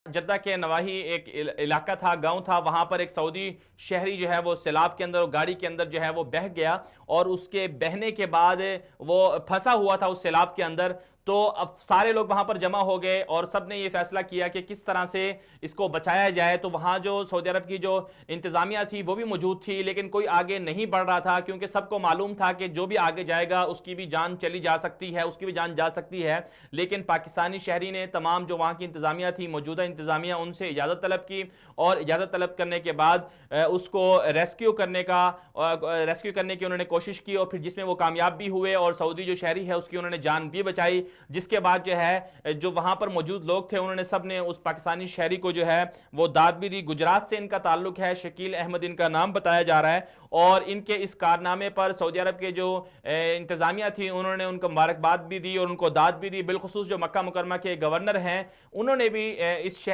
Jeddah کے نواحی ایک علاقہ تھا، گاؤں تھا، وہاں پر ایک سعودی شہری جو ہے وہ سیلاب کے اندر گاڑی کے اندر جو ہے وہ بہہ گیا، اور اس کے بہنے کے بعد وہ پھنسا ہوا تھا اس سیلاب کے اندر۔ تو اب سارے لوگ وہاں پر جمع ہو گئے اور سب نے یہ فیصلہ کیا کہ کس طرح سے اس کو بچایا جائے۔ تو وہاں جو سعودی عرب کی جو انتظامیہ تھی وہ بھی موجود تھی، لیکن کوئی آگے نہیں بڑھ رہا تھا، کیونکہ سب کو معلوم تھا کہ جو بھی آگے جائے گا اس کی بھی جان چلی جا سکتی ہے، اس کی بھی جان جا سکتی ہے۔ لیکن پاکستانی شہری نے تمام جو وہاں کی انتظامیہ تھی، موجودہ انتظامیہ، ان سے اجازت طلب کی، اور اجازت طلب کرنے کے بعد اس کو ریسکیو کرنے کی انہوں نے کوشش کی، اور پھر جس میں وہ کامیاب بھی ہوئے، اور سعودی جو شہری ہے اس کی انہوں نے جان بھی بچائی۔ جس کے بعد جو ہے جو وہاں پر موجود لوگ تھے انہوں نے سب نے اس پاکستانی شہری کو جو ہے وہ داد بھی دی۔ گجرات سے ان کا تعلق ہے، شکیل احمد ان کا نام بتایا جا رہا ہے، اور ان کے اس کارنامے پر سعودی عرب کے جو انتظامیہ تھی انہوں نے ان کو مبارکباد بھی دی اور ان کو داد بھی دی۔ بالخصوص جو مکہ مکرمہ کے گورنر ہیں انہوں نے بھی اس شہر